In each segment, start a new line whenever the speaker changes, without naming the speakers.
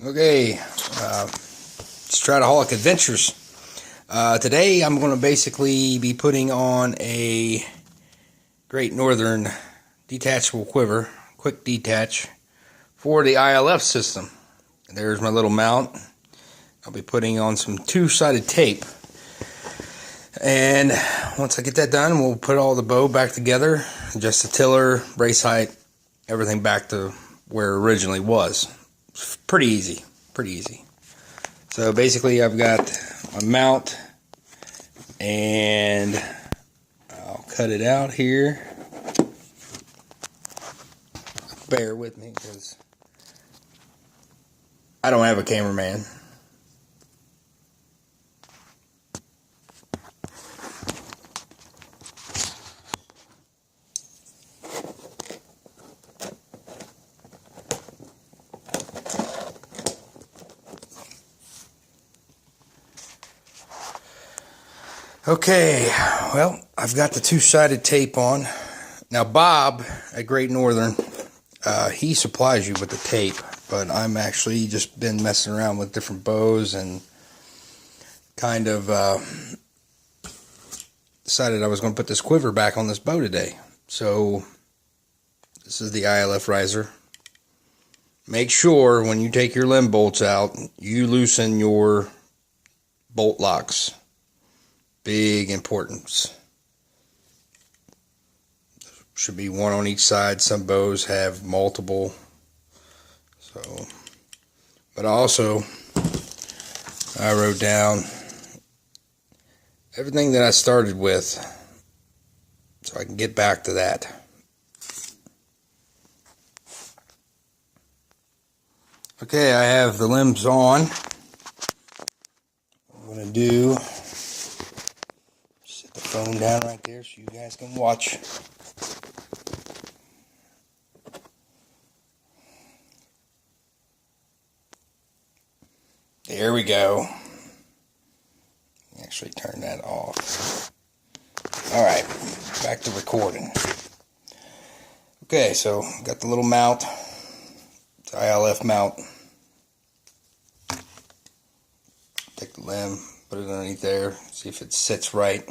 Okay, Strataholic Adventures. Today I'm going to basically be putting on a Great Northern detachable quiver, quick detach, for the ILF system. There's my little mount. I'll be putting on some two-sided tape. And once I get that done, we'll put all the bow back together, adjust the tiller, brace height, everything back to where it originally was. It's pretty easy. So basically I've got my mount, and I'll cut it out here. Bear with me because I don't have a cameraman. Okay, well, I've got the two-sided tape on. Now, Bob at Great Northern, he supplies you with the tape, but I'm actually just been messing around with different bows and kind of decided I was going to put this quiver back on this bow today. So, this is the ILF riser. Make sure when you take your limb bolts out, you loosen your bolt locks. Big importance. Should be one on each side. Some bows have multiple. So, but also, I wrote down everything that I started with so I can get back to that. Okay, I have the limbs on. What I'm going to do, set the phone down right there so you guys can watch. There we go. Actually turn that off. Alright, back to recording. Okay, so got the little mount. It's ILF mount. Take the limb, put it underneath there, see if it sits right.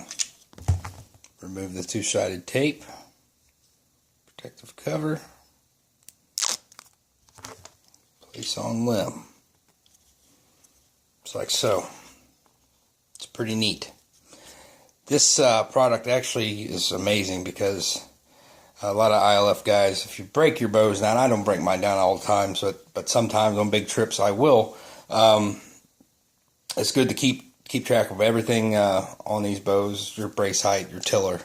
Remove the two-sided tape. Protective cover. Place on limb. Just like so. It's pretty neat. This product actually is amazing because a lot of ILF guys, if you break your bows down, I don't break mine down all the time, but sometimes on big trips I will. It's good to keep track of everything on these bows, your brace height, your tiller.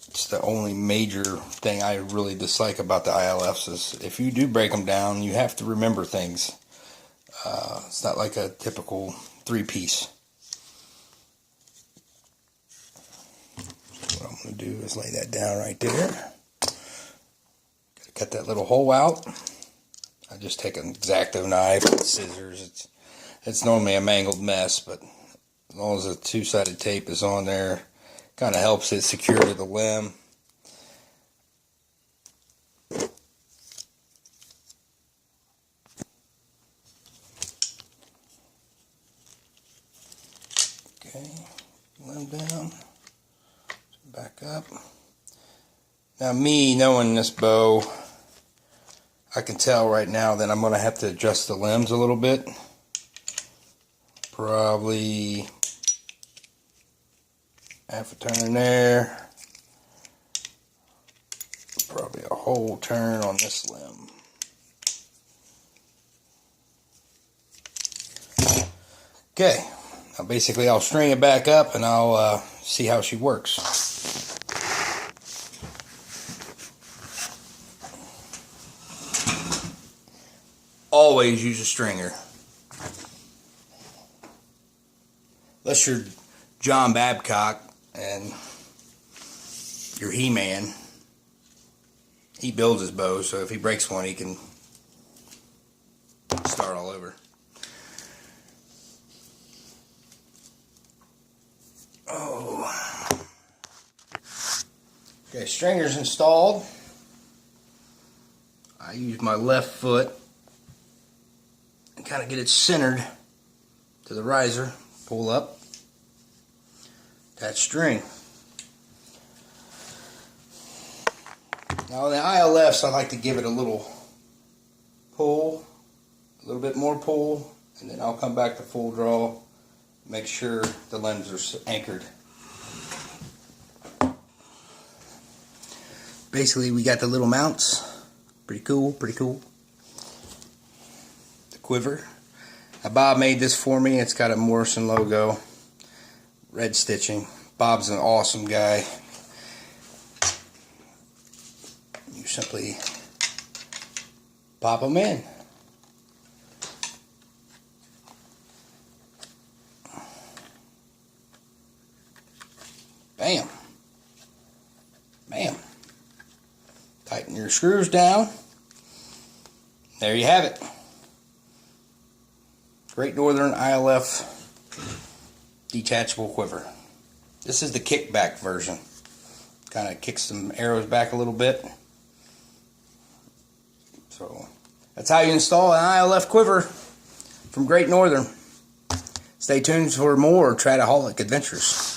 It's the only major thing I really dislike about the ILFs is if you do break them down, you have to remember things. It's not like a typical three-piece. So what I'm going to do is lay that down right there. Gotta cut that little hole out. I just take an X-Acto knife, scissors. It's normally a mangled mess, but as long as the two-sided tape is on there, kind of helps it secure to the limb. Okay, limb down, back up. Now me knowing this bow, I can tell right now that I'm going to have to adjust the limbs a little bit. Probably half a turn there. Probably a whole turn on this limb. Okay, now basically I'll string it back up and I'll see how she works. Always use a stringer. Unless you're John Babcock and you're He-Man. He builds his bows, so if he breaks one, he can start all over. Oh. Okay, stringer's installed. I use my left foot and kind of get it centered to the riser. Pull up, attach string. Now on the ILFs, I like to give it a little pull, a little bit more pull, and then I'll come back to full draw, make sure the limbs are anchored. Basically, we got the little mounts. Pretty cool, pretty cool. The quiver. Now, Bob made this for me. It's got a Morrison logo, red stitching. Bob's an awesome guy. You simply pop them in. Bam. Bam. Tighten your screws down. There you have it. Great Northern ILF detachable quiver. This is the kickback version. Kind of kicks some arrows back a little bit. So that's how you install an ILF quiver from Great Northern. Stay tuned for more Tradiholic adventures.